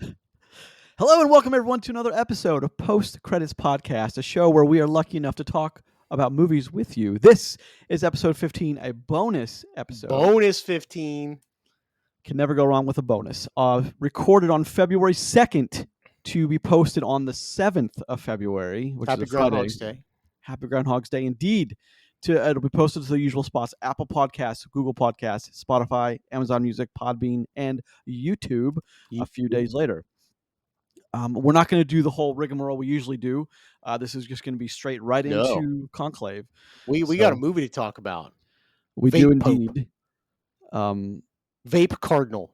Hello and welcome everyone to another episode of Post Credits Podcast, a show where we are lucky enough to talk about movies with you. This is episode 15, a bonus episode. Bonus 15. Can never go wrong with a bonus. Recorded on February 2nd to be posted on the 7th of February, which Happy is a Friday. Groundhog's Day. Happy Groundhog's Day indeed. It'll be posted to the usual spots: Apple Podcasts, Google Podcasts, Spotify, Amazon Music, Podbean, and YouTube a few days later. We're not going to do the whole rigmarole we usually do. This is just going to be straight right into Conclave. We got a movie to talk about. We Vape do Pope. indeed. Vape Cardinal.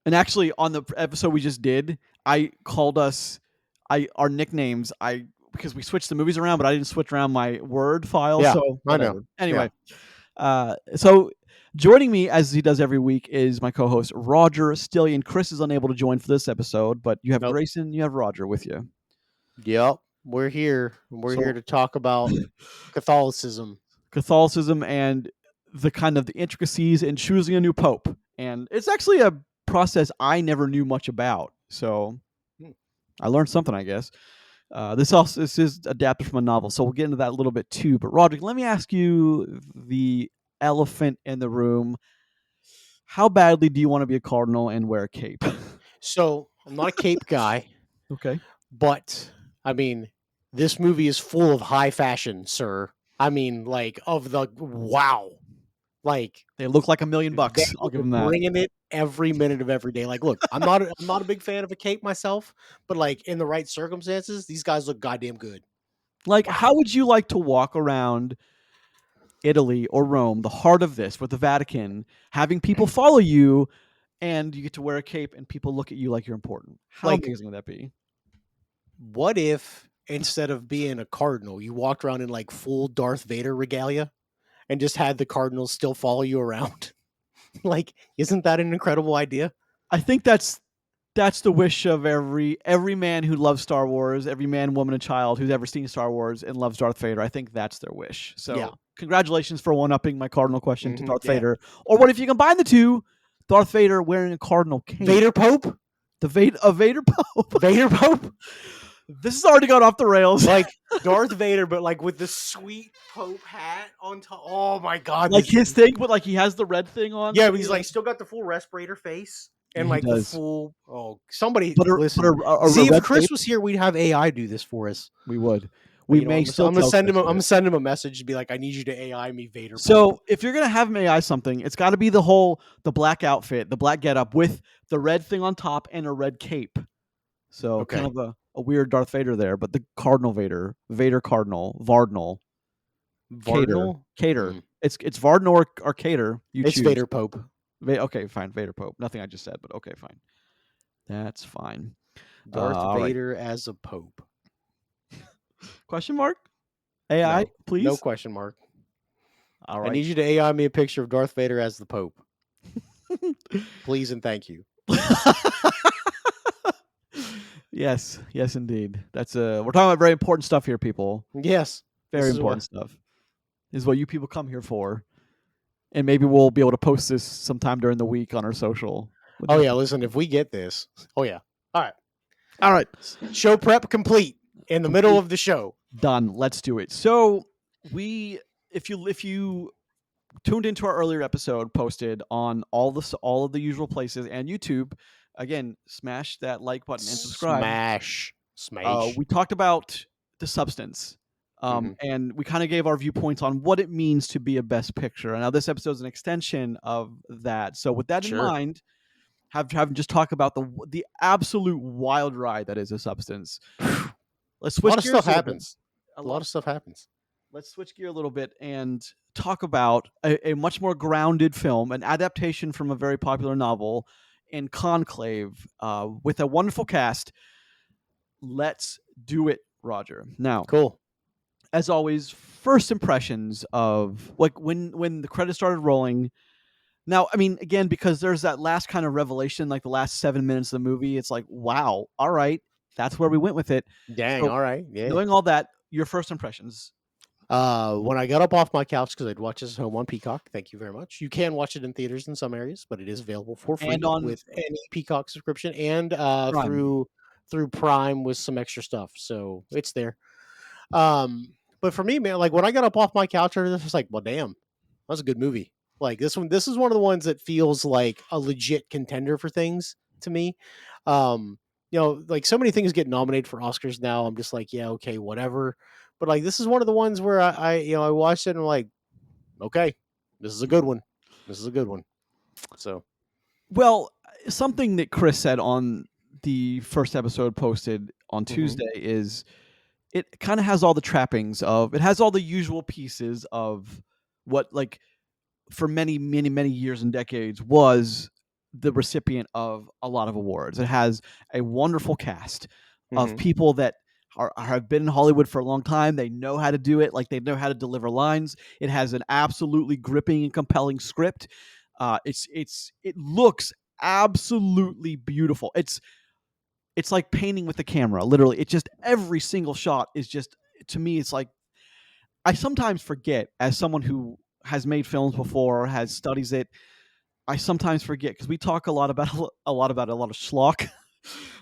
And actually, on the episode we just did, I called us our nicknames. Because we switched the movies around, but I didn't switch around my Word file. Yeah, so I know. Anyway, so joining me as he does every week is my co-host Roger Stillion. Chris is unable to join for this episode, but you have Grayson, you have Roger with you. Yep, we're here. We're here to talk about Catholicism and the kind of the intricacies in choosing a new pope. And it's actually a process I never knew much about. So I learned something, I guess. This is adapted from a novel, so we'll get into that a little bit too. But Roger, let me ask you the elephant in the room. How badly do you want to be a cardinal and wear a cape? So I'm not a cape guy. Okay. But I mean, this movie is full of high fashion, sir. I mean, like wow. Like they look like $1 million. I'll give them that. Bringing it every minute of every day. Like, look, I'm not a big fan of a cape myself, but like in the right circumstances, these guys look goddamn good. Like, how would you like to walk around Italy or Rome, the heart of this, with the Vatican, having people follow you, and you get to wear a cape and people look at you like you're important? How amazing would that be? What if instead of being a cardinal, you walked around in like full Darth Vader regalia and just had the cardinals still follow you around? Like, isn't that an incredible idea? I think that's the wish of every man who loves Star Wars, every man, woman, and child who's ever seen Star Wars and loves Darth Vader. I think that's their wish. So Congratulations for one-upping my cardinal question to Darth Vader. Or what if you combine the two? Darth Vader wearing a cardinal cape. Vader Pope? Vader Pope. Vader Pope? This has already gone off the rails. Like Darth Vader, but like with the sweet Pope hat on top. Oh my God. Like his thing, but like he has the red thing on. Yeah, but he's like still got the full respirator face. And like the full, somebody listen. See, if Chris was here, we'd have AI do this for us. We would. I'm gonna send him a message to be like, I need you to AI me Vader. So Pope. if you're gonna have him AI something, it's got to be the black outfit, the black getup with the red thing on top and a red cape. So kind of a weird Darth Vader there, but the Cardinal Vader Cardinal, Vardinal, Cater. It's Vardinal or Cater. It's choose. Vader Pope. Okay, fine. Vader Pope. Nothing I just said, but okay, fine. That's fine. Darth Vader as a Pope. Question mark? AI, no, please? No question mark. All right. I need you to AI me a picture of Darth Vader as the Pope. Please and thank you. Yes, indeed. That's we're talking about very important stuff here, people. Yes. Very important stuff. This is what you people come here for. And maybe we'll be able to post this sometime during the week on our social. Oh, yeah. Listen, if we get this. Oh, yeah. All right. Show prep complete in the middle of the show. Done. Let's do it. So if you tuned into our earlier episode posted on all of the usual places and YouTube, again, smash that like button and subscribe. Smash. We talked about The Substance. And we kind of gave our viewpoints on what it means to be a best picture. And now this episode is an extension of that. So with that in mind, having just talk about the absolute wild ride that is A Substance. Let's switch gears. A lot of stuff happens. Let's switch gear a little bit and talk about a much more grounded film, an adaptation from a very popular novel in Conclave with a wonderful cast. Let's do it, Roger. Now, cool. As always, first impressions of like when the credits started rolling. Now, I mean, again, because there's that last kind of revelation, like the last 7 minutes of the movie, it's like, wow, all right, that's where we went with it. Dang, all right, yeah. Knowing all that, your first impressions. When I got up off my couch because I'd watch this at home on Peacock. Thank you very much. You can watch it in theaters in some areas, but it is available for And free on with any Peacock subscription and Prime. through Prime with some extra stuff. So it's there. But for me, man, like when I got up off my couch, I was just like, well, damn, that was a good movie. Like this is one of the ones that feels like a legit contender for things to me. Like so many things get nominated for Oscars now. I'm just like, yeah, okay, whatever. But like this is one of the ones where I watched it and I'm like, okay, this is a good one. This is a good one. So Well, something that Chris said on the first episode posted on mhm. Tuesday is it kind of has all the trappings of it has all the usual pieces of what like for many years and decades was the recipient of a lot of awards. It has a wonderful cast of Mhm. people that have been in Hollywood for a long time. They know how to do it, like they know how to deliver lines. It has an absolutely gripping and compelling script. It looks absolutely beautiful. It's like painting with the camera. Literally, it just every single shot is just to me. It's like I sometimes forget as someone who has made films before or has studies it. I sometimes forget because we talk a lot about a lot of schlock.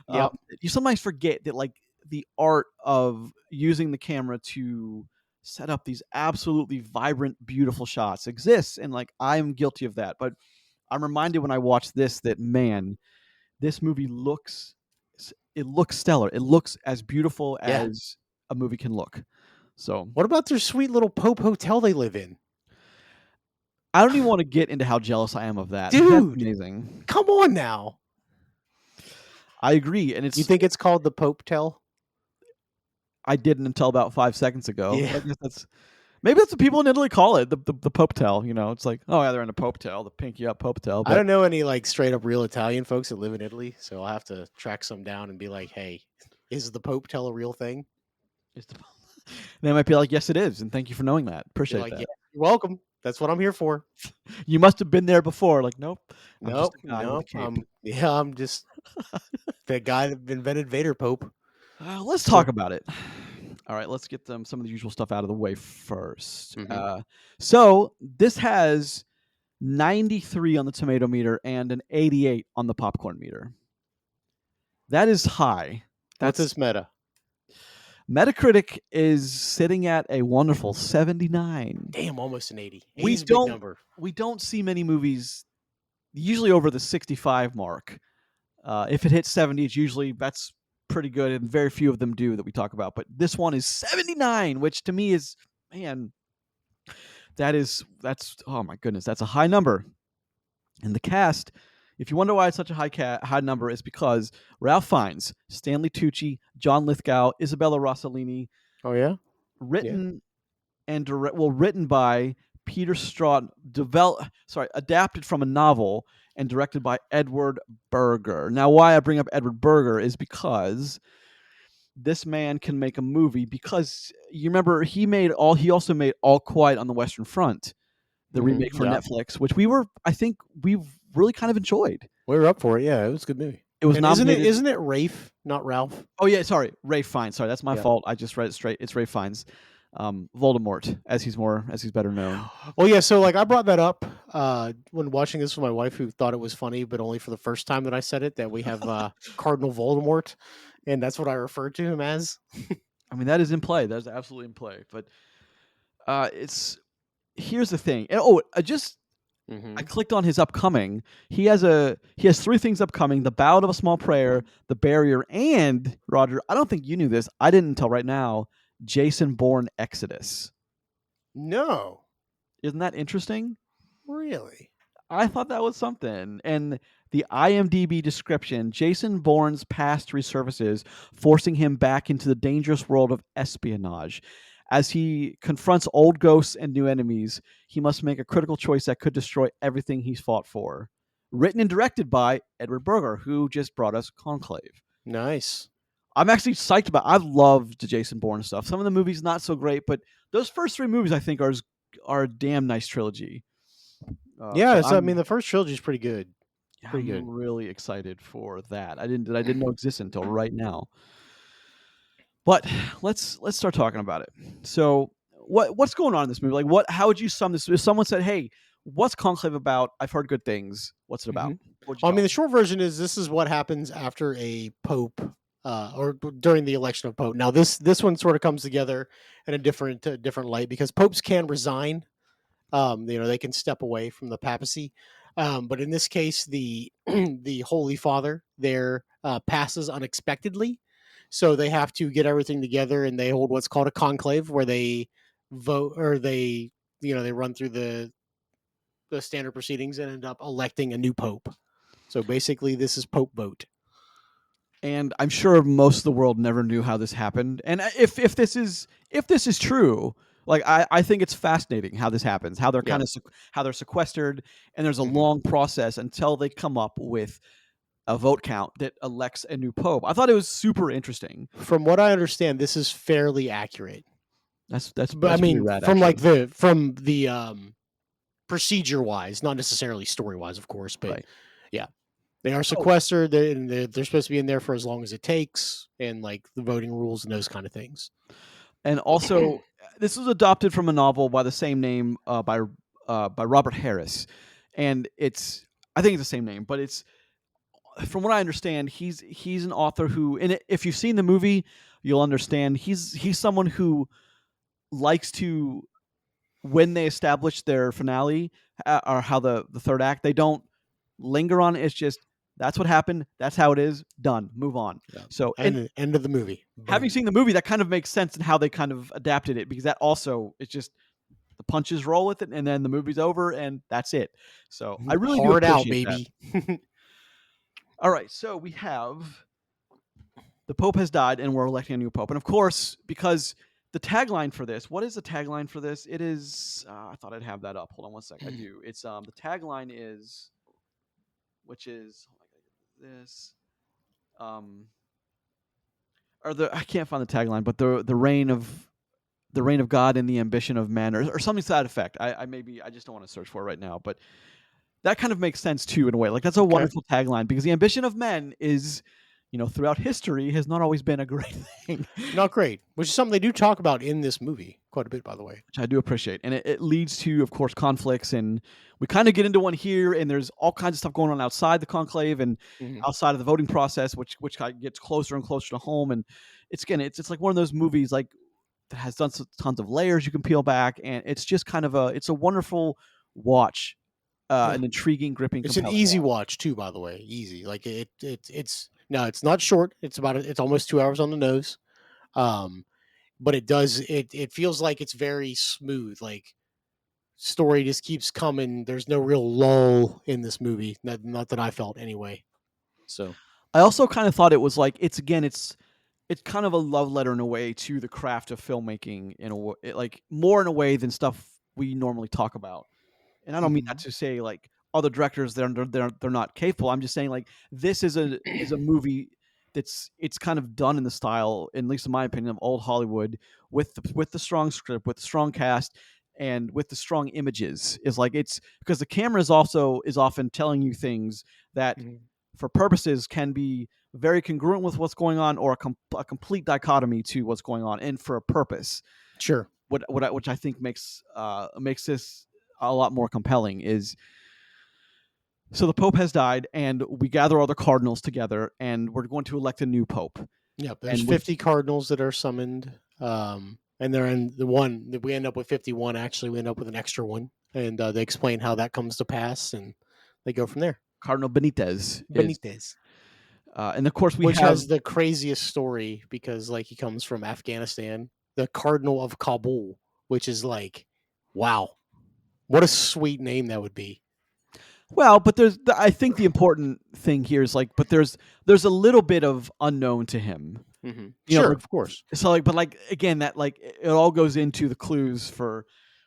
um, Yep. you sometimes forget that like the art of using the camera to set up these absolutely vibrant, beautiful shots exists, and like I'm guilty of that. But I'm reminded when I watch this that man, this movie looks stellar. It looks as beautiful Yeah. as a movie can look. So What about their sweet little Pope hotel they live in? I don't even want to get into how jealous I am of that. That's Dude, amazing. come on now. I agree, and You think it's called the Pope Tel? I didn't until about 5 seconds ago. Yeah. But I guess maybe that's what people in Italy call it, the Pope Tel. You know, it's like, oh yeah, they're in a Pope Tel, the pinky up Pope Tel. I But don't know any like straight up real Italian folks that live in Italy, so I'll have to track some down and be like, "Hey, is the Pope Tel a real thing?" it's the, they might be like, yes, it is, and thank you for knowing that. Be Appreciate like, "Yeah, that. you're welcome. That's what I'm here for." You must have been there before. Like, nope, I'm just Nope, a guy with a nope. cape. I'm just the guy that invented Vader Pope. Let's talk So, about it. All right, let's get some of the usual stuff out of the way first. mhm. So this has 93 on the tomato meter and an 88 on the popcorn meter. That is high. What's That's this meta? Metacritic is sitting at a wonderful 79. Damn, almost an 80. We 80's a big don't number. we don't see many movies usually over the 65 mark. If it hits 70, it's usually that's pretty good, and very few of them do that we talk about. But this one is 79, which to me is man, that's oh my goodness, that's a high number. And the cast, if you wonder why it's such a high number, is because Ralph Fiennes, Stanley Tucci, John Lithgow, Isabella Rossellini, Oh yeah, yeah. written written by Peter Straub, adapted from a novel and directed by Edward Berger. Now, why I bring up Edward Berger is because this man can make a movie. Because you remember he also made All Quiet on the Western Front, the remake for Yeah, Netflix, which I think we've really kind of enjoyed. we were up for it. Yeah, it was a good movie. It was And nominated. isn't it Rafe, not Ralph? Oh yeah, sorry, Ray Fiennes. Sorry, that's my Yeah. fault. I just read it straight. It's Ray Fiennes, Voldemort, as he's better known. Well, yeah. So like, I brought that up when watching this with my wife, who thought it was funny, but only for the first time that I said it. That we have Cardinal Voldemort, and that's what I referred to him as. I mean, that is in play. That is absolutely in play. But it's here's the thing. I Mm-hmm. clicked on his upcoming. He has three things upcoming: the Ballad of a Small Prayer, the Barrier, and Roger. I don't think you knew this. I didn't until right now. Jason Bourne Exodus. No, Isn't that interesting? really. I thought that was something. And the IMDb description: Jason Bourne's past resurfaces, forcing him back into the dangerous world of espionage. As he confronts old ghosts and new enemies, he must make a critical choice that could destroy everything he's fought for. Written and directed by Edward Berger, who just brought us Conclave. Nice. I'm actually psyched about. I've loved the Jason Bourne stuff. Some of the movies not so great, but those first three movies I think are a damn nice trilogy. Yeah. So So I mean, the first trilogy is pretty good. Pretty I'm good. really excited for that. I didn't know existed until right now. But let's start talking about it. So what's going on in this movie? Like, how would you sum this? If someone said, "Hey, what's Conclave about? I've heard good things. What's it about?" Hmm. What would you I tell mean, them? the short version is this is what happens after a pope, or during the election of pope. Now, this one sort of comes together in a different light because popes can resign. They can step away from the papacy, but in this case, the the Holy Father there passes unexpectedly, so they have to get everything together, and they hold what's called a conclave, where they vote or they run through the standard proceedings and end up electing a new pope. So basically, this is Pope vote. And I'm sure most of the world never knew how this happened. And if this is true, like I think it's fascinating how this happens, how they're Yeah. how they're sequestered, and there's a Mhm. long process until they come up with a vote count that elects a new pope. I thought it was super interesting. From what I understand, this is fairly accurate. But I That's pretty mean, rad, from actually. the procedure wise, not necessarily story wise, of course, but Right. yeah, they are Oh, sequestered. They're supposed to be in there for as long as it takes, and like the voting rules and those kind of things. and also this was adopted from a novel by the same name by Robert Harris, and it's I think it's the same name, but it's from what I understand, he's an author who, and if you've seen the movie, you'll understand he's someone who likes to when they establish their finale or how the third act, they don't linger on it. It's just that's what happened. That's how it is. Done. Move on. Yeah. So, and And end of the movie. having Boom. seen the movie, that kind of makes sense in how they kind of adapted it because that also it's just the punches roll with it, and then the movie's over, and that's it. So, I really do Hard out, appreciate that. baby. All right, so we have the Pope has died, and we're electing a new Pope, and of course, because the tagline for this, what is the tagline for this? It is. I thought I'd have that up. Hold on one sec. I do. It's the tagline is, which is oh my God, this or the I can't find the tagline, but the reign of God and the ambition of man, or something to that effect. I maybe I just don't want to search for it right now, but that kind of makes sense too in a way. Like that's a Okay. wonderful tagline because the ambition of men is, throughout history has not always been a great thing, Not great, which is something they do talk about in this movie quite a bit, by the way. which I do appreciate. And it leads to, of course, conflicts. And we kind of get into one here, and there's all kinds of stuff going on outside the conclave and Hmm. outside of the voting process, which kind of gets closer and closer to home. And it's like one of those movies like that has done tons of layers you can peel back, and it's just kind of it's a wonderful watch, Yeah. an intriguing, gripping, It's an compelling easy watch. watch too, by the way. Easy. Like it's no, it's not short. It's almost 2 hours on the nose. Um, but it feels like it's very smooth. Like story just keeps coming. There's no real lull in this movie. Not that I felt anyway. So I also kind of thought it was like it's kind of a love letter in a way to the craft of filmmaking in a way, like more in a way than stuff we normally talk about. And I don't mean that mhm, to say like other directors they're not capable. I'm just saying like this is a movie it's kind of done in the style, at least in my opinion, of old Hollywood with the strong script, with the strong cast, and with the strong images. Is like it's because the camera is often telling you things that mhm. for purposes can be very congruent with what's going on or a complete dichotomy to what's going on and for a purpose Sure. which I think makes this a lot more compelling is so the Pope has died, and we gather all the cardinals together, and we're going to elect a new Pope. Yep. There's And we 50 cardinals that are summoned. And they're in the one that we end up with 51. Actually, we end up with an extra one, and they explain how that comes to pass, and they go from there. Cardinal Benitez is, Benitez, and of course we which have has the craziest story because like he comes from Afghanistan, the Cardinal of Kabul, which is like, wow, what a sweet name that would be. well, but I think the important thing here is like, but there's a little bit of unknown to him, Hmm. you know, Sure, like of course. so like, but like again, that like it all goes into the clues for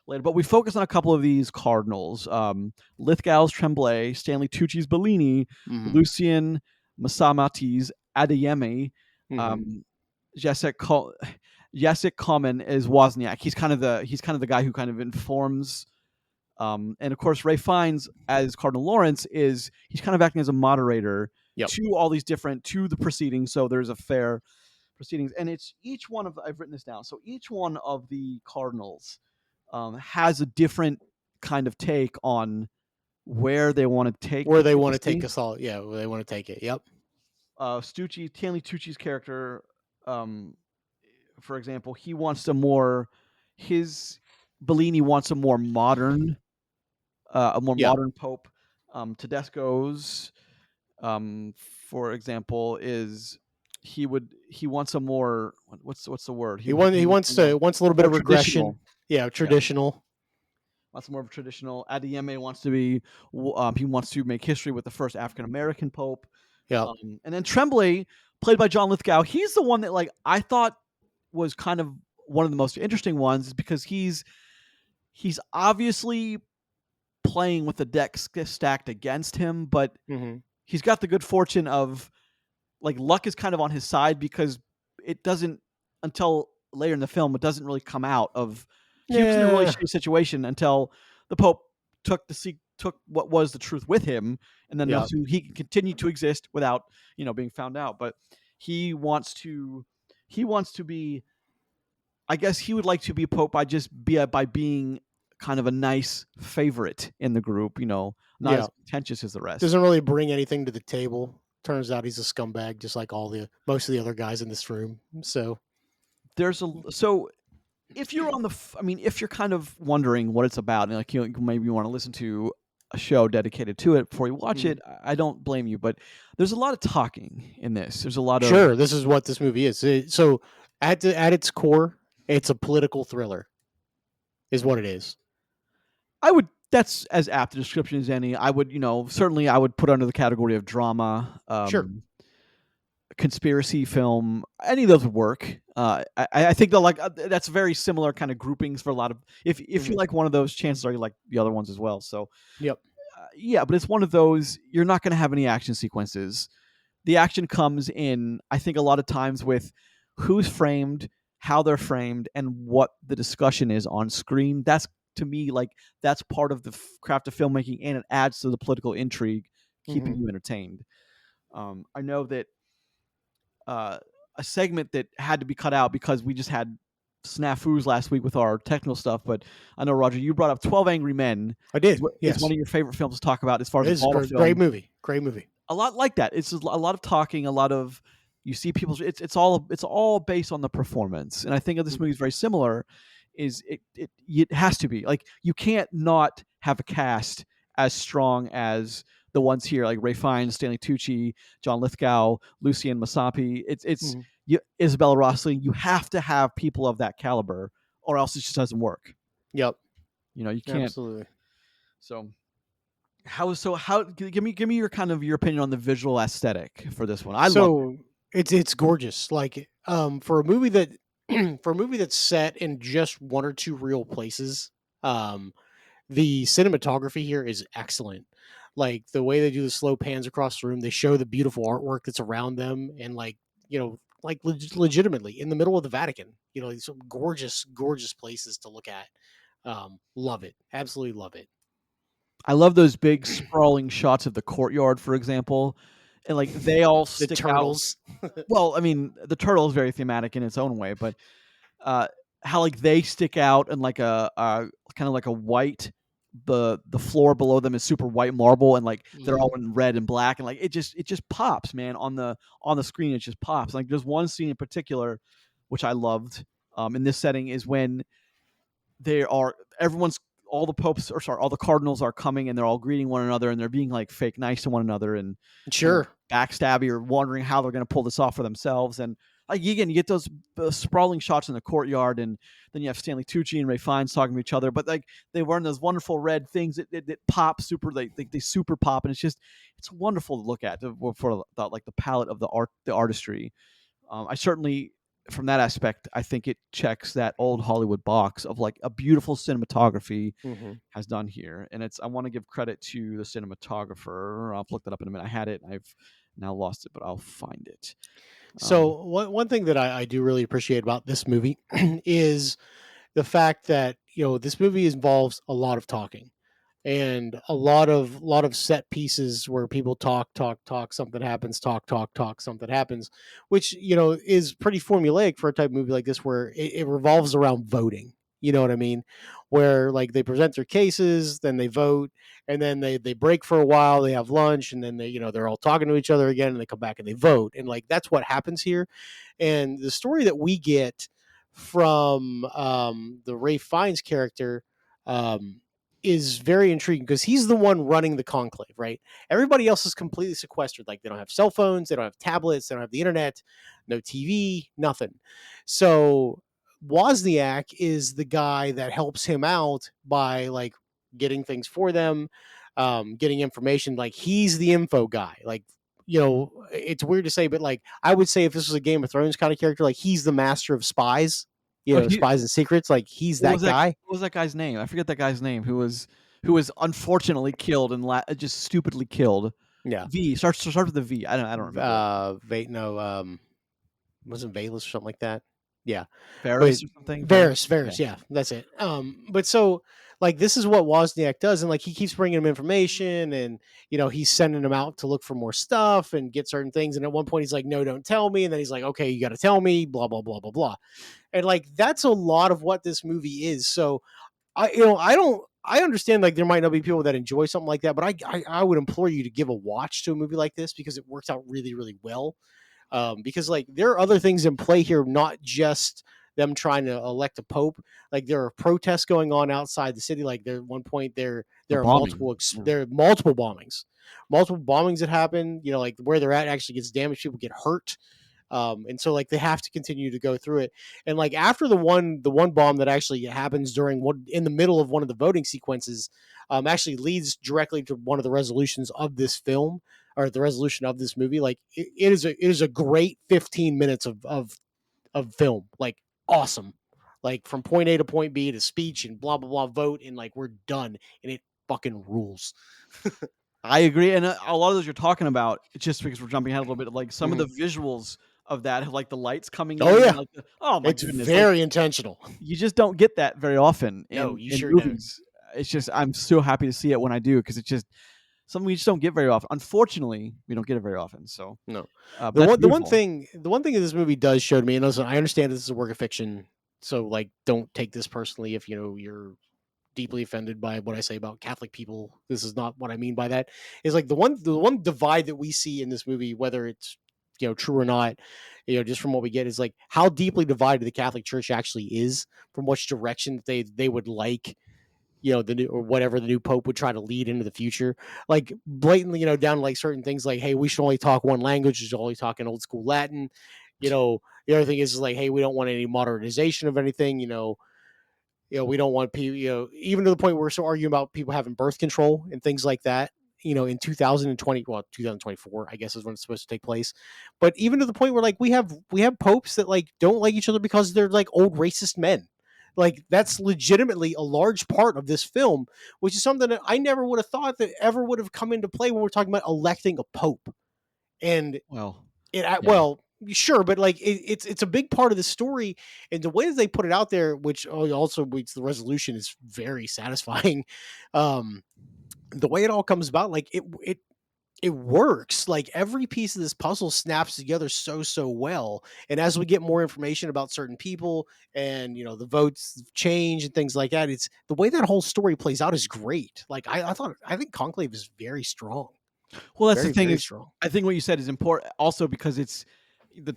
later. But we focus on a couple of these cardinals: Lithgow's Tremblay, Stanley Tucci's Bellini, Hmm. Lucien Masamatis Adeyemi, Hmm. um, Jacek Ko- Jacek Common is Wozniak. He's kind of the guy who kind of informs. And of course, Ray Fiennes as Cardinal Lawrence is he's kind of acting as a moderator Yep. to all these different to the proceedings. So there's a fair proceedings, and it's each one of I've written this down. So each one of the cardinals has a different kind of take on where they want to take Where the they want to take papacy. us all. Yeah, where they want to take it. Yep. Stanley Tucci's character, um, for example, he wants a more his Bellini wants a more Yeah. modern pope. Tedesco's, for example, is he wants a more what's the word? He Wants a wants to wants a little bit more of regression. traditional. Yeah, Yeah, traditional. wants more of a traditional. Adeyemi wants to be he wants to make history with the first African American pope. Yep. And then Tremblay, played by John Lithgow, he's the one that like I thought was kind of one of the most interesting ones because he's obviously playing with the deck stacked against him, but Hmm. he's got the good fortune of like luck is kind of on his side because it doesn't until later in the film it doesn't really come out of he was in a really Yeah. shitty situation until the Pope took what was the truth with him, and then Yep. he can continue to exist without being found out. But he wants to he wants to be I guess he would like to be Pope by being kind of a nice favorite in the group, not Yeah. as contentious as the rest. Doesn't really bring anything to the table. Turns out he's a scumbag, just like most of the other guys in this room. So There's a so if you're on I mean, if you're kind of wondering what it's about, and like maybe you want to listen to a show dedicated to it before you watch mhm. it, I don't blame you. But there's a lot of talking in this. There's a lot of Sure, this is what this movie is. So at its core, it's a political thriller, is what it is. I would that's as apt a description as any. I would certainly I would put under the category of drama. Sure. Conspiracy film, any of those would work. I think they'll like that's very similar kind of groupings for a lot of. If you Hmm. like one of those, chances are you like the other ones as well. So Yep. yeah, but it's one of those you're not going to have any action sequences. The action comes in, I think, a lot of times with who's framed, how they're framed, and what the discussion is on screen. That's to me like that's part of the craft of filmmaking, and it adds to the political intrigue, keeping Hmm. you entertained. I know that a segment that had to be cut out because we just had snafus last week with our technical stuff. But I know Roger, you brought up 12 Angry Men. I did. Is one Yes. of your favorite films to talk about as far as It a is a bottle great film. movie. Great movie. A lot like that. It's a lot of talking, a lot of you see people's. It's all based on the performance, and I think this Mm. movie is very similar. Is it has to be like you can't not have a cast as strong as the ones here, like Ray Fiennes, Stanley Tucci, John Lithgow, Lucien Masapi. It's Mhm. Isabella Rossellini. You have to have people of that caliber, or else it just doesn't work. Yep. You can't. Absolutely. So how give me your kind of your opinion on the visual aesthetic for this one. I love it. So it's gorgeous. Like for a movie that for a movie that's set in just one or two real places, um, the cinematography here is excellent. Like the way they do the slow pans across the room, they show the beautiful artwork that's around them, and like legitimately in the middle of the Vatican. These some gorgeous, gorgeous places to look at. Love it, absolutely love it. I love those big sprawling shots of the courtyard, for example, and like they all The stick out. turtles. Well, I mean, the turtle is very thematic in its own way, but uh, how like they stick out and like a kind of like a white. The floor below them is super white marble, and like they're Hmm. all in red and black, and like it just pops, man, on the screen. It just pops. Like there's one scene in particular, which I loved in this setting is when they are everyone's all the popes or sorry all the cardinals are coming and they're all greeting one another and they're being like fake nice to one another and Sure. backstabby or wondering how they're going to pull this off for themselves and like again you get those sprawling shots in the courtyard and then you have Stanley Tucci and Ray Fiennes talking to each other but like they wearing those wonderful red things that pop super they super pop and it's wonderful to look at for the, like the palette of the artistry. I certainly, from that aspect, I think it checks that old Hollywood box of like a beautiful cinematography Hmm. has done here, and I want to give credit to the cinematographer. I'll look that up in a minute. I had it, and I've now lost it, but I'll find it. Um, So one thing that I do really appreciate about this movie is the fact that this movie involves a lot of talking, and a lot of set pieces where people talk, something happens, talk, something happens, which is pretty formulaic for a type of movie like this, where it revolves around voting. You know what I mean? Where like they present their cases, then they vote, and then they break for a while, they have lunch, and then they're all talking to each other again, and they come back and they vote, and like that's what happens here. And the story that we get from the Ray Fiennes character um, is very intriguing because he's the one running the conclave, right? Everybody else is completely sequestered. Like they don't have cell phones, they don't have tablets, they don't have the internet, no TV, nothing. So Wozniak is the guy that helps him out by like getting things for them, getting information. Like he's the info guy. Like it's weird to say, but like I would say if this was a Game of Thrones kind of character, like he's the master of spies, Oh, he spies and secrets. Like he's what that was that guy. what was that guy's name? I forget that guy's name who was unfortunately killed and just stupidly killed. Yeah. Starts with a V. I don't remember. No, wasn't Valus or something like that? Yeah. But Varys or something? Varys, Yeah. yeah, that's it. But so like this is what Wozniak does, and like he keeps bringing him information, and he's sending him out to look for more stuff and get certain things. And at one point he's like, "No, don't tell me," and then he's like, "Okay, you got to tell me." Blah blah blah blah blah. And like that's a lot of what this movie is. So I don't. I understand like there might not be people that enjoy something like that, but I would implore you to give a watch to a movie like this because it works out really really well. Because like there are other things in play here, not just them trying to elect a pope. Like there are protests going on outside the city. Like there at one point A there are bombing. there are multiple bombings that happen. Like where they're at actually gets damaged. People get hurt. And so like they have to continue to go through it. And like after the one bomb that actually happens during one in the middle of one of the voting sequences, actually leads directly to one of the resolutions of this film, or the resolution of this movie. Like it is a great 15 minutes of film. Like awesome. Like from point A to point B to speech and blah blah blah vote, and like we're done, and it fucking rules. I agree, and a lot of those you're talking about, just because we're jumping ahead a little bit, like some of Mhm. the visuals of that, like the lights coming Oh in, and yeah, like oh my it's goodness, like very intentional. you just don't get that very often No, in you in sure don't. movies. It's just I'm so happy to see it when I do because it's just something we just don't get very often. Unfortunately, we don't get it very often. So, No. but The that's one the one beautiful. thing the one thing that this movie does show to me, and listen, I understand this is a work of fiction, so like don't take this personally if you're deeply offended by what I say about Catholic people. This is not what I mean by that. Is like the one divide that we see in this movie, whether it's true or not, just from what we get, is like how deeply divided the Catholic Church actually is, from which direction they would like the new, or whatever the new pope would try to lead into the future, like blatantly, down to like certain things like, hey, we should only talk one language, we should only talk in old school Latin. The other thing is like, hey, we don't want any modernization of anything. We don't want people, even to the point where we're still arguing about people having birth control and things like that. In 2020, well, 2024, I guess is when it's supposed to take place. But even to the point where like we have popes that like don't like each other because they're like old racist men. Like that's legitimately a large part of this film, which is something that I never would have thought that ever would have come into play when we're talking about electing a pope. And Well, yeah. well, sure, but like it's a big part of the story, and the way that they put it out there, which also makes the resolution is very satisfying. Um, the way it all comes about, like it works. Like every piece of this puzzle snaps together so well. And as we get more information about certain people, and the votes change and things like that, it's the way that whole story plays out is great. Like I think Conclave is very strong, Well, that's the very thing very is, strong. I think what you said is important also because it's the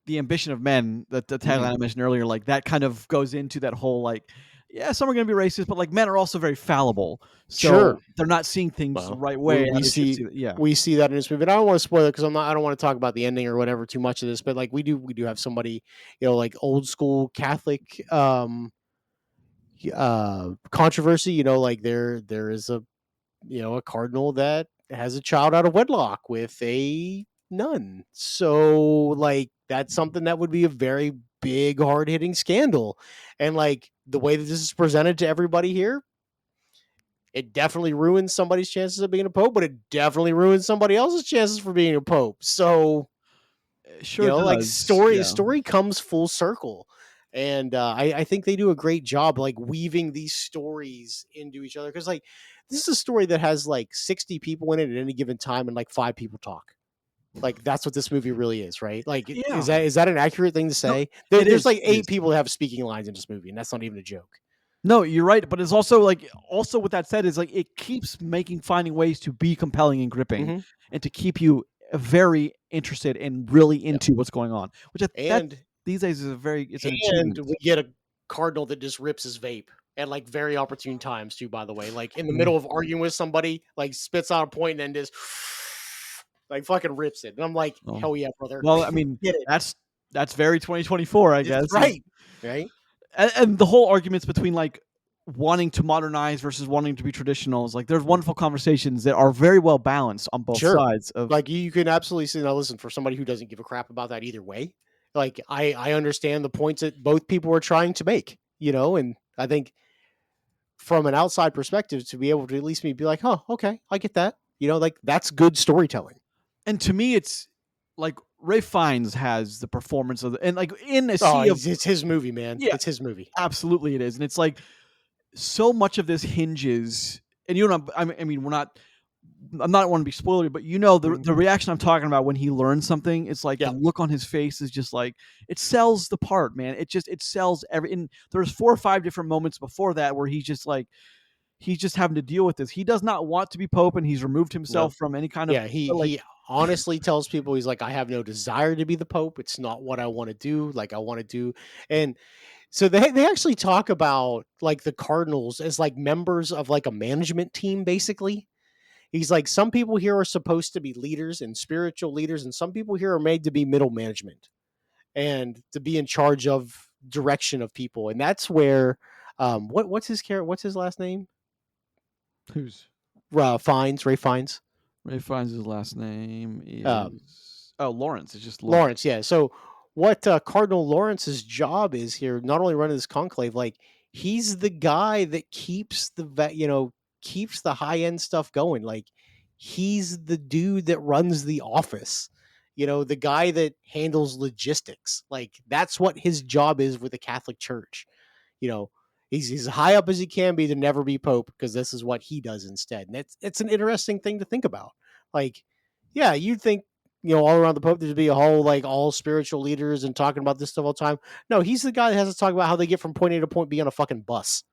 the ambition of men, the Hmm. tagline I mentioned earlier, like that kind of goes into that whole like, yeah, some are going to be racist, but like men are also very fallible, Sure. so they're not seeing things the Well, right we, way. we They should see see that, yeah. we see that in this movie. And I don't want to spoil it because I don't want to talk about the ending or whatever too much of this. But like we do have somebody, like old school Catholic controversy. Like there is a cardinal that has a child out of wedlock with a nun. So like that's something that would be a very big hard hitting scandal. And like the way that this is presented to everybody here, it definitely ruins somebody's chances of being a pope, but it definitely ruins somebody else's chances for being a pope. So, It sure like does. Yeah. story comes full circle. And I think they do a great job like weaving these stories into each other. Cause like this is a story that has like 60 people in it at any given time, and like 5 people talk. Like that's what this movie really is, right? Like, Yeah. is that an accurate thing to No, say? it There's is. like It 8 is. people that have speaking lines in this movie, and that's not even a joke. No, you're right, but it's also like also with that said is like it keeps finding ways to be compelling and gripping Mm-hmm. and to keep you very interested and really Yep. into what's going on, which that And these days is it's an and achievement. we get a cardinal that just rips his vape at like very opportune times too. By the way, like in the Yeah. middle of arguing with somebody, like spits out a point and then just like fucking rips it. And I'm like, Oh. hell yeah, brother, Well, I mean, get it. that's very 2024, I It's guess. right, right. And the whole arguments between like wanting to modernize versus wanting to be traditional is like there's wonderful conversations that are very well balanced on both Sure. sides of. Like you can absolutely see now. Listen, for somebody who doesn't give a crap about that either way, like I understand the points that both people are trying to make. And I think from an outside perspective, to be able to at least be like, oh, okay, I get that. Like that's good storytelling. And to me, it's like Ray Fiennes has the performance of and like in a Oh, sea of. it's his movie, man. Yeah, It's his movie. absolutely it is, and it's like so much of this hinges. And I mean, we're not. I'm not want to be spoilery, but Mhm. the reaction I'm talking about when he learns something. It's like the Yeah, look on his face is just like it sells the part, man. It sells every. And there's 4 or 5 different moments before that where he's just like he's just having to deal with this. He does not want to be pope, and he's removed no, himself from any kind of yeah. He like. he honestly tells people he's like, I have no desire to be the pope. It's not what I want to do. Like I want to do, and so they actually talk about like the cardinals as like members of like a management team, basically. He's like, some people here are supposed to be leaders and spiritual leaders, and some people here are made to be middle management and to be in charge of direction of people. And that's where, what's his character? What's his last name? Who's Fines, Ray Fines. Ray Fiennes' last name Um, is Lawrence. It's just Lawrence. Lawrence, yeah. So what Cardinal Lawrence's job is here, not only running this conclave, like he's the guy that keeps keeps the high end stuff going. Like he's the dude that runs the office. The guy that handles logistics. Like that's what his job is with the Catholic Church. You know, he's as high up as he can be to never be pope because this is what he does instead. And it's an interesting thing to think about. Like, yeah, you'd think all around the Pope, there'd be a whole like all spiritual leaders and talking about this stuff all the time. No, he's the guy that has to talk about how they get from point A to point B on a fucking bus.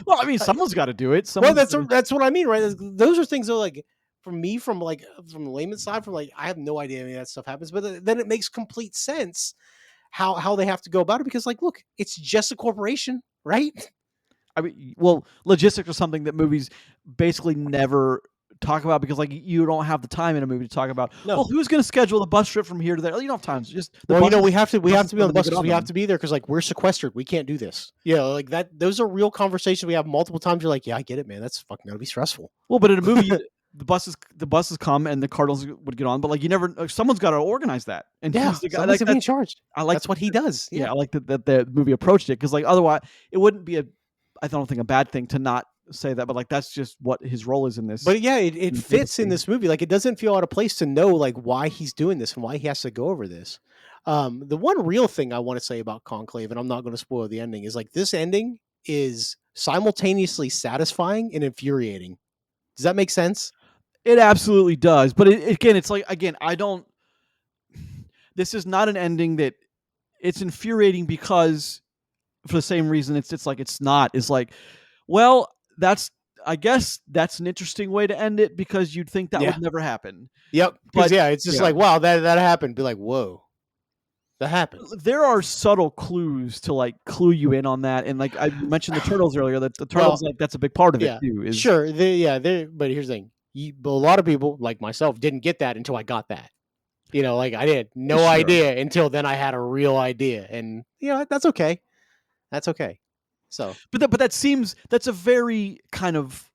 Well, I mean, someone's got to do it. Well, Someone's gonna, that's what I mean, right? Those are things that like for me from from the layman's side, from like I have no idea any of that stuff happens, but then it makes complete sense how they have to go about it because like look, it's just a corporation, right? I mean, well, logistics are something that movies basically never talk about because like you don't have the time in a movie to talk about. No. Well, who's going to schedule the bus trip from here to there? You don't have time. Just the Well, buses, we have to be on the bus get because we them. have to be there because like we're sequestered. We can't do this. Like that. Those are real conversations we have multiple times. You're like, yeah, I get it, man. That's fucking gonna be stressful. Well, but in a movie, the buses come and the Cardinals would get on, but like you never, someone's got to organize that. And Yeah, he's the guy. someone's Like, gonna be in charge. I like That's what he does. yeah, Yeah. I like that the movie approached it because like otherwise it wouldn't be I don't think a bad thing to not say that, but like that's just what his role is in this. But yeah, it fits in movie. this movie. Like it doesn't feel out of place to know like why he's doing this and why he has to go over this. The one real thing I want to say about Conclave, and I'm not going to spoil the ending, is like this ending is simultaneously satisfying and infuriating. Does that make sense? It absolutely does, but again, it's like I don't. This is not an ending that it's infuriating because for the same reason it's like it's not. It's like, well, I guess that's an interesting way to end it because you'd think that Yeah. would never happen. Yep. Because But it's just like, wow, that happened. Be like, whoa, that happened. there are subtle clues to like clue you in on that, and like I mentioned the turtles earlier. That the turtles like that's a big part of it too. Is Sure. But here's the thing: but a lot of people, like myself, didn't get that until I got that. Like I did no Sure. idea until then. I had a real idea, and that's okay. That's okay. So, but that's a very kind of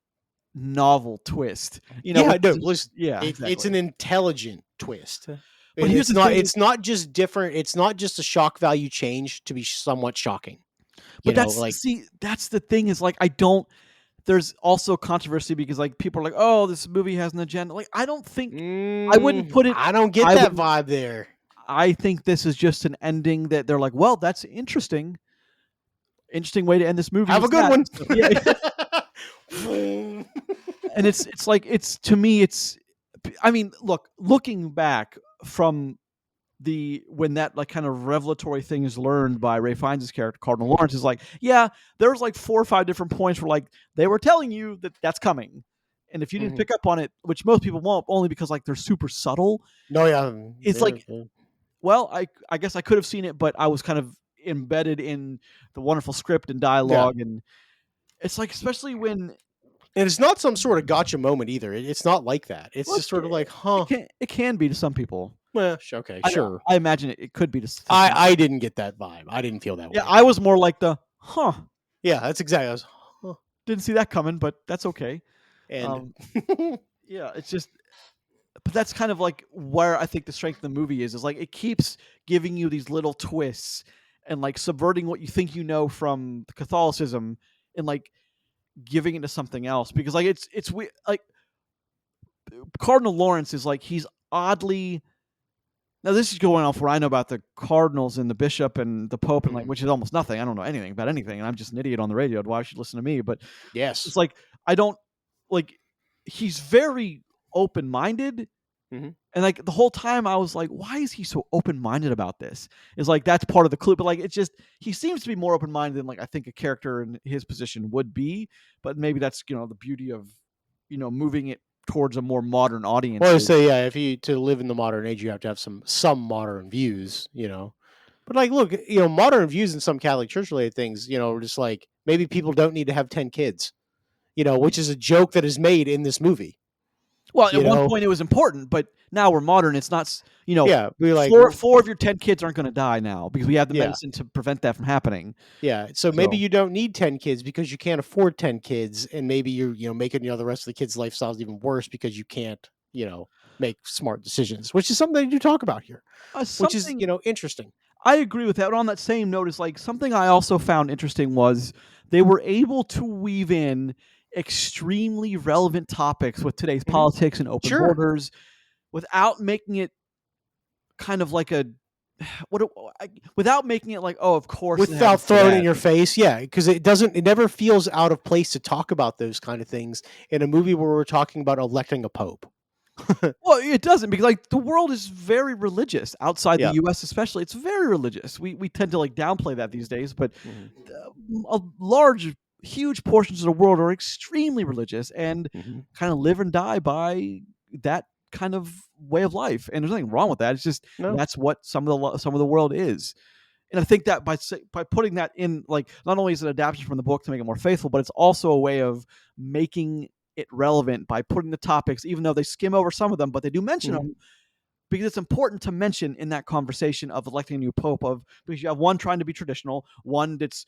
novel twist. yeah, no, listen, yeah, it's an intelligent twist. But And here's the thing: it's not just different. It's not just a shock value change to be somewhat shocking. but that's the thing is like I don't. There's also controversy because like people are like, oh, this movie has an agenda. Like I don't think I wouldn't put it. I don't get that vibe there. I think this is just an ending that they're like, well, that's interesting way to end this movie. Have a good one. Yeah. Vroom. And it's like it's to me it's I mean, looking back from the when that like kind of revelatory thing is learned by Ray Fiennes' character Cardinal Lawrence is like, yeah, there was like 4 or 5 different points where like they were telling you that that's coming, and if you didn't Mhm. pick up on it, which most people won't, only because like they're super subtle, No, yeah, it's yeah, like, well, I guess I could have seen it, but I was kind of embedded in the wonderful script and yeah. dialogue, and it's like especially when And it's not some sort of gotcha moment either. It's not like that. It's well, just sort of like, huh? it can be to some people. Well, okay, I sure. I imagine it could be to some. I didn't get that vibe. I didn't feel that Yeah, way. I was more like the huh. Yeah, that's exactly. I was, huh. Didn't see that coming, but that's okay. And Um, yeah, it's just, but that's kind of like where I think the strength of the movie is like it keeps giving you these little twists and like subverting what you think you know from Catholicism and like giving it to something else because like it's like Cardinal Lawrence is like he's oddly now this is going off where I know about the cardinals and the bishop and the pope and like Mhm. which is almost nothing. I don't know anything about anything, and I'm just an idiot on the radio. Why should listen to me? But Yes. it's like I don't like he's very open minded. Mhm. And like the whole time I was like, why is he so open minded about this? It's like that's part of the clue. But like it's just he seems to be more open minded than like I think a character in his position would be. But maybe that's the beauty of moving it towards a more modern audience. Well, I say, yeah, if you to live in the modern age, you have to have some modern views. But like, look, modern views in some Catholic Church related things, are just like maybe people don't need to have 10 kids, which is a joke that is made in this movie. Well, at You one know, point it was important, but now we're modern. It's not, yeah, be like, four of your 10 kids aren't going to die now because we have the yeah, medicine to prevent that from happening. yeah. So maybe So, you don't need 10 kids because you can't afford 10 kids, and maybe you're making the rest of the kids' lifestyles even worse because you can't make smart decisions, which is something they do talk about here, which is something interesting. I agree with that. But on that same note, is like something I also found interesting was they were able to weave in extremely relevant topics with today's Hmm. politics and open Sure. borders without making it kind of like a what without making it like, oh, of course it had to Without say throwing it that. in your face, yeah, because it never feels out of place to talk about those kind of things in a movie where we're talking about electing a pope. Well, it doesn't because like the world is very religious outside the Yeah. U.S. especially. It's very religious. We tend to like downplay that these days, but Mhm. a large, huge portions of the world are extremely religious and Mhm. kind of live and die by that kind of way of life. And there's nothing wrong with that. It's just No. that's what some of the world is. And I think that by putting that in, like, not only is it an adaptation from the book to make it more faithful, but it's also a way of making it relevant by putting the topics, even though they skim over some of them, but they do mention Mhm. them because it's important to mention in that conversation of electing a new pope. Of because you have one trying to be traditional, one that's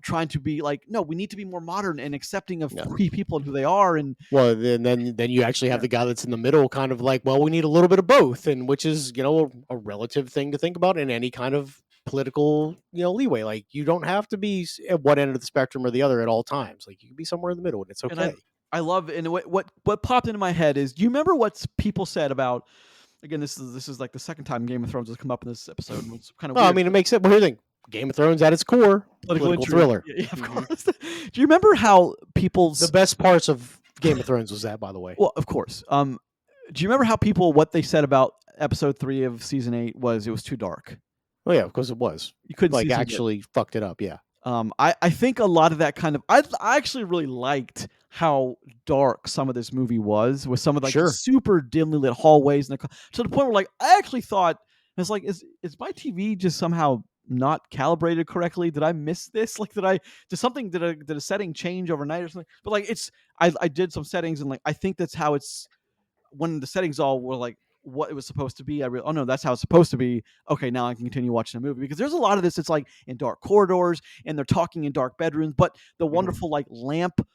trying to be like, no, we need to be more modern and accepting of Yeah. free people and who they are. And Well, then you actually have yeah. the guy that's in the middle, kind of like, well, we need a little bit of both, and which is a relative thing to think about in any kind of political leeway. Like you don't have to be at one end of the spectrum or the other at all times. Like you can be somewhere in the middle, and it's And okay. I love, and what popped into my head is, do you remember what people said about, again, this is like the second time Game of Thrones has come up in this episode, and it's kind of Well, I weird. mean, it makes it. Well, here's the thing: Game of Thrones at its core, Political political intrigue. thriller. Yeah, of Mhm. course. Do you remember how The people's best parts of Game of Thrones was that, by the way. well, of course. Do you remember how people what they said about episode 3 of season 8 was it was too dark? Oh yeah, because it was You couldn't see like some of it. actually fucked it up. Yeah, I think a lot of that kind of I actually really liked how dark some of this movie was with some of like the sure. super dimly lit hallways and to the point where like I actually thought it's like is my TV just somehow not calibrated correctly? Did I miss this? Like did a setting change overnight or something? But like I did some settings and like I think that's how it's when the settings all were like what it was supposed to be. Oh no, that's how it's supposed to be. Okay, now I can continue watching the movie because there's a lot of this. It's like in dark corridors and they're talking in dark bedrooms, but the Hmm. wonderful like lamp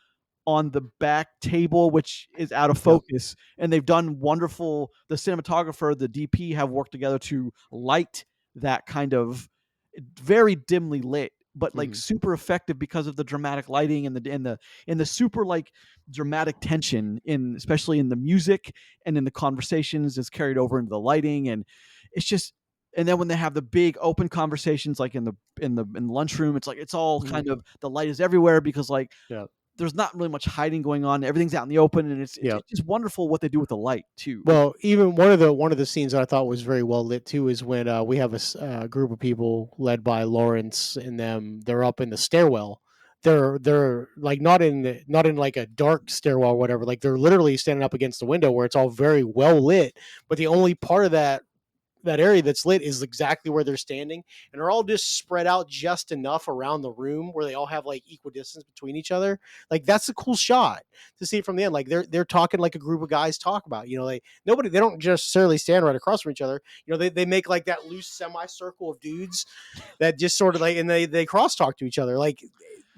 on the back table, which is out of Yep. focus. And they've done wonderful. The cinematographer, the DP have worked together to light that kind of very dimly lit, but like Hmm. super effective because of the dramatic lighting and the super like dramatic tension in especially in the music and in the conversations is carried over into the lighting and it's just and then when they have the big open conversations like in the lunchroom it's like it's all Hmm. kind of the light is everywhere because like Yeah. there's not really much hiding going on. Everything's out in the open, and Yeah. it's just wonderful what they do with the light too. Well, even one of the scenes that I thought was very well lit too is when we have a group of people led by Lawrence and them. They're up in the stairwell. They're like not in like a dark stairwell or whatever. Like they're literally standing up against the window where it's all very well lit. But the only part of that area that's lit is exactly where they're standing, and they're all just spread out just enough around the room where they all have like equal distance between each other. Like that's a cool shot to see from the end. Like they're talking like a group of guys talk about, like they don't necessarily stand right across from each other. They make like that loose semicircle of dudes that just sort of like, and they cross talk to each other. Like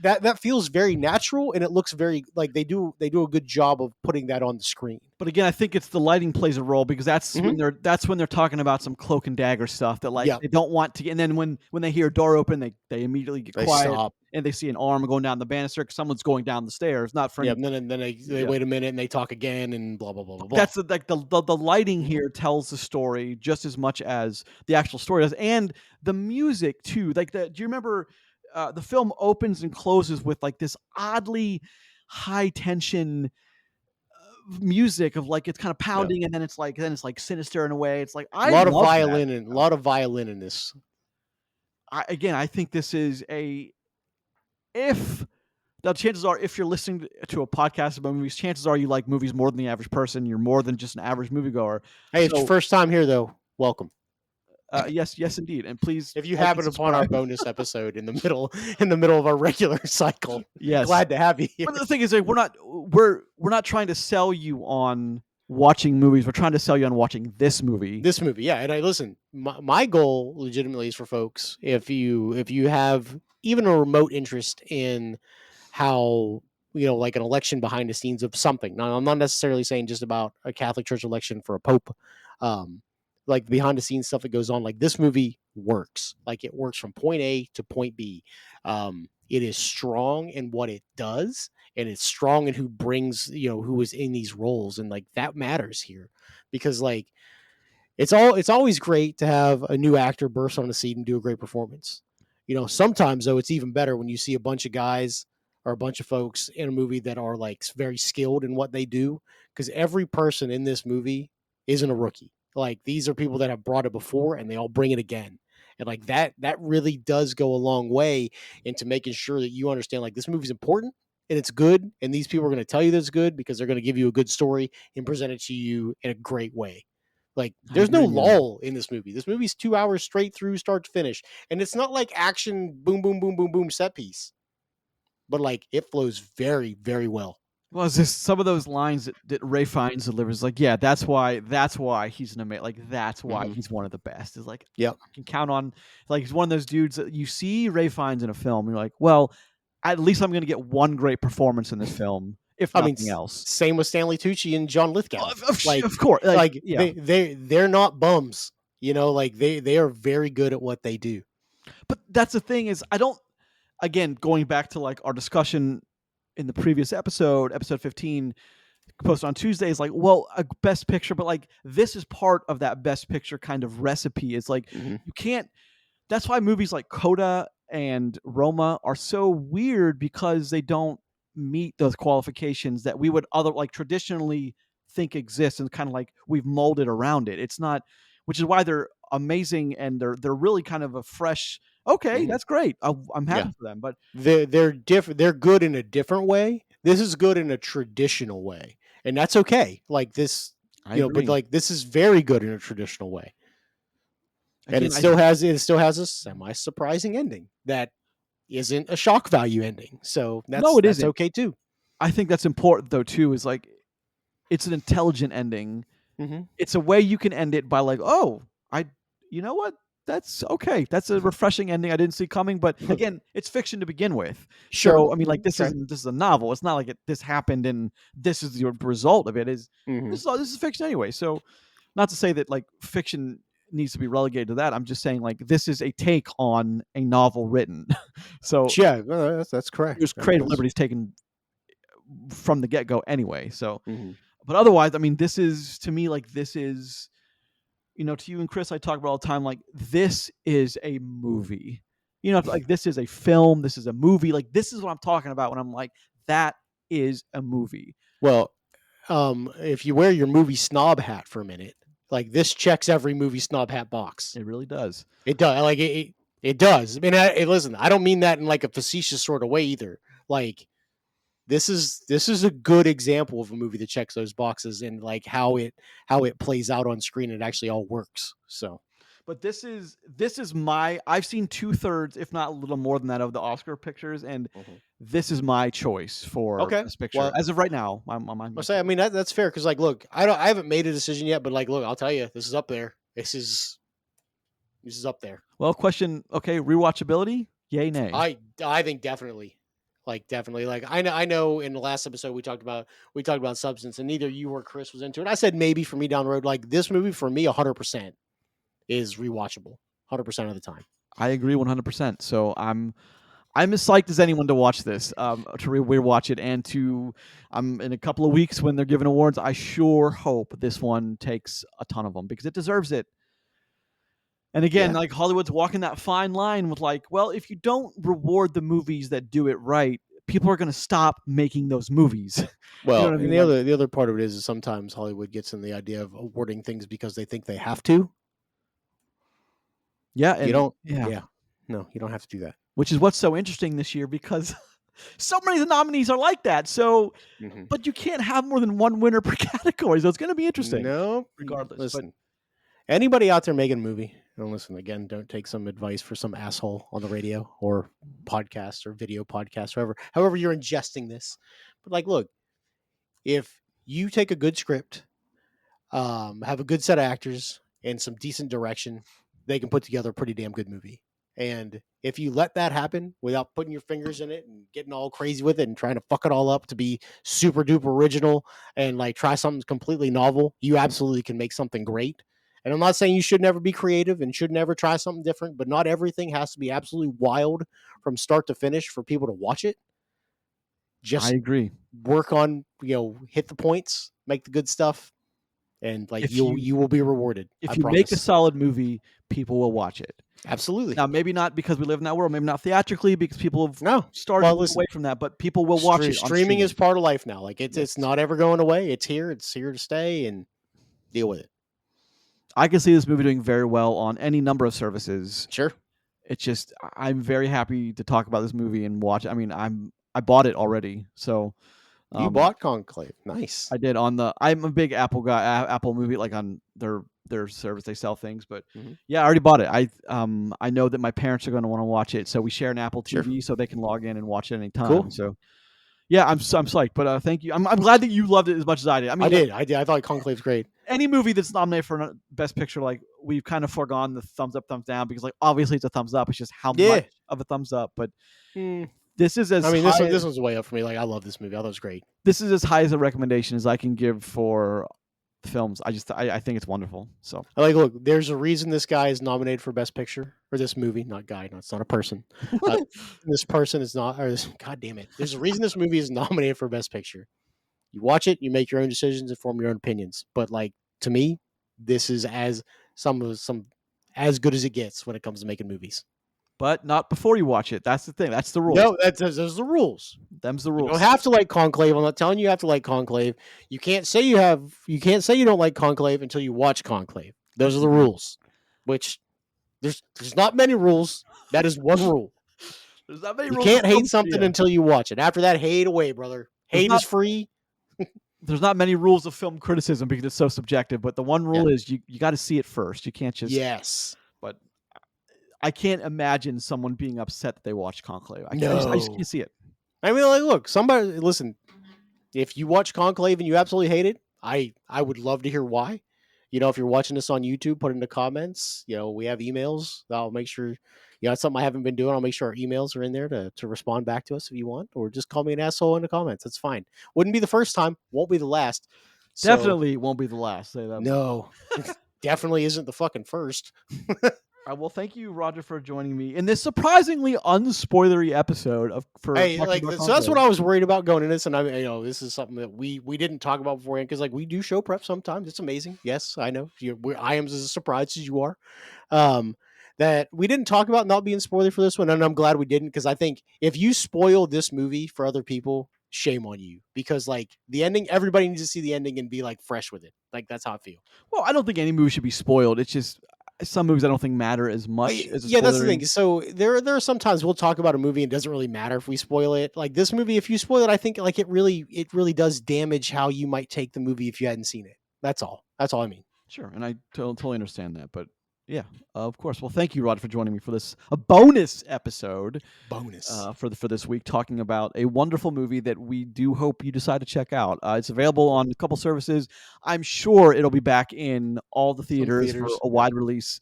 that feels very natural, and it looks very like they do a good job of putting that on the screen. But again, I think it's the lighting plays a role, because that's Mhm. when they're talking about some cloak and dagger stuff that like Yeah, they don't want to. And then when they hear a door open, they immediately get they quiet, stop. and they see an arm going down the banister, 'cause someone's going down the stairs. Not for Yeah, any. and then they Yeah. wait a minute and they talk again and blah blah blah blah blah. That's like the lighting Mhm. here tells the story just as much as the actual story does, and the music too. Like do you remember the film opens and closes with like this oddly high tension music of like it's kind of Yeah. pounding, and then it's like sinister in a way. It's like A I lot of love that. violin and a lot of violin in this. I think this is a if now chances are, if you're listening to a podcast about movies, chances are you like movies more than the average person. You're more than just an average moviegoer. Hey, it's your So first time here though. Welcome. yes, indeed, and please If you like and happen upon our subscribe. bonus episode in the middle of our regular cycle, Yes, glad to have you here. but the thing is, like, we're not trying to sell you on watching movies. We're trying to sell you on watching this movie. This movie, yeah, and I listen. My goal, legitimately, is for folks if you have even a remote interest in how like an election behind the scenes of something. Now, I'm not necessarily saying just about a Catholic Church election for a pope. Um, like behind the scenes stuff that goes on. Like this movie works. Like it works from point A to point B. It is strong in what it does, and it's strong in who brings who is in these roles, and like that matters here because like it's always great to have a new actor burst on the scene and do a great performance. Sometimes though it's even better when you see a bunch of guys or a bunch of folks in a movie that are like very skilled in what they do because every person in this movie isn't a rookie. Like these are people that have brought it before and they all bring it again. And like that really does go a long way into making sure that you understand like this movie's important and it's good and these people are going to tell you that it's good because they're going to give you a good story and present it to you in a great way. Like, I there's no agree, man. lull in this movie. This movie's 2 hours straight through, start to finish, and it's not like action, boom, boom, boom, boom, boom, set piece. But like, it flows very, very well. Well, it's just some of those lines that Ray Fiennes delivers, like, yeah, that's why he's an amazing, like, that's why Mhm. he's one of the best. Is like, Yep. I can count on, like, he's one of those dudes that you see Ray Fiennes in a film, and you're like, well, at least I'm going to get one great performance in this film, if I mean, nothing else. same with Stanley Tucci and John Lithgow. Like, Of course, like yeah. they're not bums. Like they are very good at what they do. But that's the thing is, I don't. Again, going back to like our discussion in the previous episode 15, posted on Tuesday, is like, well, a best picture, but like this is part of that best picture kind of recipe. It's like Mhm. you can't. That's why movies like Coda and Roma are so weird, because they don't meet those qualifications that we would other like traditionally think exist, and kind of like we've molded around it. It's not, which is why they're amazing, and they're really kind of a fresh. Okay, Mhm. that's great. I'm Yeah, happy for them, but they're different. They're good in a different way. This is good in a traditional way, and that's okay. Like this, I but agree. like this is very good in a traditional way. And Again, it still has a semi surprising ending that isn't a shock value ending. So no, it that's isn't. okay too. I think that's important though too. Is like it's an intelligent ending. Hmm. It's a way you can end it by like, oh, you know what? That's okay. That's a refreshing ending I didn't see coming. But again, it's fiction to begin with. Sure. So I mean, like Okay. this is a novel. It's not like this happened and this is the result of it. Is Hmm. this is fiction anyway? So not to say that like fiction needs to be relegated to that. I'm just saying like this is a take on a novel written. So Yeah, no, that's correct. there's I mean, creative that's. liberties taken from the get go anyway. So, Mhm. but otherwise, I mean, this is to me like this is, to you and Chris, I talk about all the time. Like this is a movie. Like this is a film. This is a movie. Like this is what I'm talking about when I'm like that is a movie. Well, if you wear your movie snob hat for a minute, like this checks every movie snob hat box. It really does. It does. Like it does. I mean, listen, I don't mean that in like a facetious sort of way either. Like this is a good example of a movie that checks those boxes and like how it plays out on screen. It actually all works. So, But this is my. I've seen 2/3, if not a little more than that, of the Oscar pictures, and this is my choice for okay. Best Picture Well, as of right now. I'll say, I mean, that's fair because, like, look, I haven't made a decision yet, but like, look, I'll tell you, this is up there. This is up there. Well, question. Okay, rewatchability. Yay, nay. I think definitely, like, definitely, like, I know. In the last episode, we talked about Substance, and neither you or Chris was into it. I said maybe for me down the road, like this movie for me, 100% is rewatchable, 100% of the time. I agree 100%. So I'm as psyched as anyone to watch this, to rewatch it, and to in a couple of weeks when they're giving awards, I sure hope this one takes a ton of them because it deserves it. And again, Yeah. like Hollywood's walking that fine line with like, well, if you don't reward the movies that do it right, people are going to stop making those movies. Well, You know what I and mean? the other part of it is sometimes Hollywood gets in the idea of awarding things because they think they have to. Yeah, and You don't. yeah. Yeah. No, you don't have to do that. Which is what's so interesting this year because so many of the nominees are like that. So, but you can't have more than one winner per category. So it's going to be interesting. No, regardless. Listen, anybody out there making a movie, and listen again, don't take some advice for some asshole on the radio or podcast or video podcast, however you're ingesting this. But like, look, if you take a good script, have a good set of actors and some decent direction, they can put together a pretty damn good movie. And if you let that happen without putting your fingers in it and getting all crazy with it and trying to fuck it all up to be super duper original and like try something completely novel, you absolutely can make something great. And I'm not saying you should never be creative and should never try something different, but not everything has to be absolutely wild from start to finish for people to watch it. Just I agree. work on, hit the points, make the good stuff, and like If you will be rewarded. If I you make a promise. solid movie, people will watch it. Absolutely. Now, maybe not because we live in that world, maybe not theatrically because people have started to move away from that, but people will watch it on streaming is part of life now. Like it's not ever going away. It's here to stay, and deal with it. I can see this movie doing very well on any number of services. Sure. It's just I'm very happy to talk about this movie and watch it. I mean, I bought it already, so you bought Conclave. Nice. I did on the. I'm a big Apple guy. Apple movie, like on their service, they sell things. But yeah, I already bought it. I know that my parents are going to want to watch it, so we share an Apple TV, so they can log in and watch it anytime. Cool. So yeah, I'm psyched. But thank you. I'm glad that you loved it as much as I did. I mean, I did. I thought Conclave's great. Any movie that's nominated for Best Picture, like we've kind of foregone the thumbs up, thumbs down because like obviously it's a thumbs up. It's just how much of a thumbs up. But this is as this one's way up for me. Like I love this movie. I thought it was great. This is as high as a recommendation as I can give for films. I think it's wonderful. So like, look, there's a reason this guy is nominated for Best Picture, or this movie, not guy. No, it's not a person. This person is not. Or God damn it! There's a reason this movie is nominated for Best Picture. You watch it, you make your own decisions and form your own opinions. But like to me, this is as as good as it gets when it comes to making movies. But not before you watch it. That's the thing. That's the rule. No, those are the rules. Them's the rules. You don't have to like Conclave. I'm not telling you have to like Conclave. You can't say you don't like Conclave until you watch Conclave. Those are the rules. Which there's not many rules. That is one rule. There's not many you rules. You can't hate something until you watch it. After that, hate away, brother. Hate is free. There's not many rules of film criticism because it's so subjective, but the one rule is you got to see it first. You can't just But I can't imagine someone being upset that they watched Conclave. I just can't see it. I mean, like, look, somebody listen. If you watch Conclave and you absolutely hate it, I would love to hear why. If you're watching this on YouTube, put in the comments. We have emails. I'll make sure. It's something I haven't been doing. I'll make sure our emails are in there to respond back to us if you want, or just call me an asshole in the comments. That's fine. Wouldn't be the first time. Won't be the last. Definitely won't be the last. Say that. No, definitely isn't the fucking first. Well, thank you, Roger, for joining me in this surprisingly unspoilery episode so that's what I was worried about going in this, and this is something that we didn't talk about beforehand because we do show prep sometimes. It's amazing. Yes, I know. I am as surprised as you are. That we didn't talk about not being spoiler for this one, and I'm glad we didn't because I think if you spoil this movie for other people, shame on you, because like the ending, everybody needs to see the ending and be like fresh with it. Like that's how I feel. Well, I don't think any movie should be spoiled. It's just some movies I don't think matter as much as a Yeah, that's the spoiler. thing. So there are sometimes we'll talk about a movie and it doesn't really matter if we spoil it. Like this movie, if you spoil it, I think like it really does damage how you might take the movie if you hadn't seen it. That's all. That's all I mean. Sure, and I totally understand that. But yeah, of course. Well, thank you, Rod, for joining me for this a bonus episode Bonus. for this week, talking about a wonderful movie that we do hope you decide to check out. It's available on a couple services. I'm sure it'll be back in all the Some theaters for theaters. a Yeah. wide release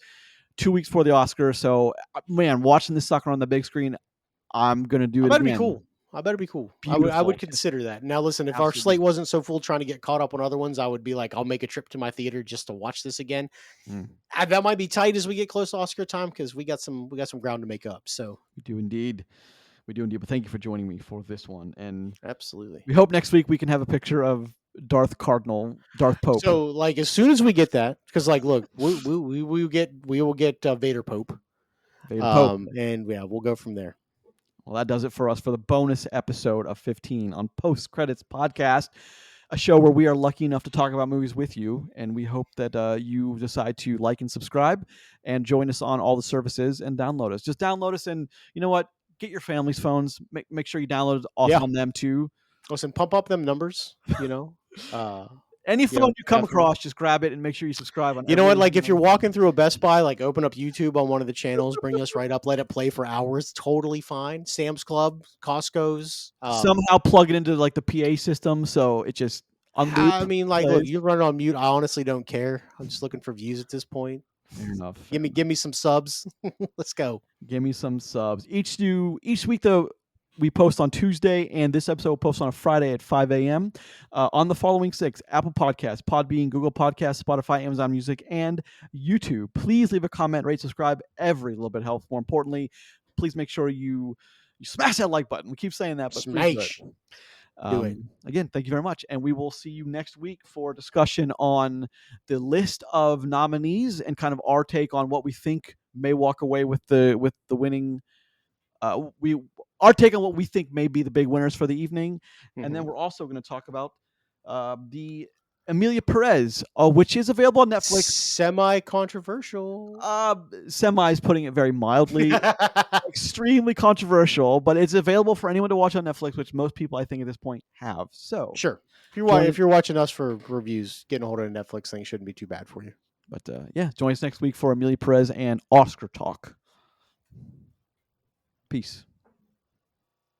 2 weeks before the Oscar. So, man, watching this sucker on the big screen, I'm gonna do I it better be again. cool. I better be cool. I Beautiful, would just consider that. Now listen, if our absolutely. slate wasn't so full trying to get caught up on other ones, I would be like, I'll make a trip to my theater just to watch this again. Mm, That might be tight as we get close to Oscar time because we got some ground to make up. So we do indeed. We do indeed. But thank you for joining me for this one, and absolutely. we hope next week we can have a picture of Darth Pope, So like as soon as we get that, because like look, we will get Vader Pope, Vader Pope. and yeah, we'll go from there. Well, that does it for us for the bonus episode of 15 on Post Credits Podcast, a show where we are lucky enough to talk about movies with you. And we hope that you decide to like and subscribe and join us on all the services and download us. Just download us, and you know what? Get your family's phones. Make sure you download us Yeah, on them too. listen, pump up them numbers. Uh, Any phone you come definitely. across, just grab it and make sure you subscribe on You know what? every Like if you're single. walking through a Best Buy, like open up YouTube on one of the channels, bring us right up, let it play for hours. Totally fine. Sam's Club, Costco's. Somehow plug it into like the PA system, so it just on loop I mean, like, look, plays. you run it on mute. I honestly don't care. I'm just looking for views at this point. Fair enough. Give me some subs. Let's go. Give me some subs. Each week though, we post on Tuesday, and this episode will post on a Friday at 5 a.m. On the following 6: Apple Podcasts, Podbean, Google Podcasts, Spotify, Amazon Music, and YouTube. Please leave a comment, rate, subscribe. Every little bit helps. More importantly, please make sure you smash that like button. We keep saying that, but please do it. Smash. Do it. Again, thank you very much, and we will see you next week for a discussion on the list of nominees and kind of our take on what we think may walk away with the winning. We Our take on what we think may be the big winners for the evening, and then we're also going to talk about the Emilia Perez, which is available on Netflix. Semi controversial. Semi is putting it very mildly. Extremely controversial, but it's available for anyone to watch on Netflix, which most people I think at this point have. So Sure. join, If you're watching us for reviews, getting a hold of a Netflix thing shouldn't be too bad for you. but yeah, join us next week for Emilia Perez and Oscar talk. Peace.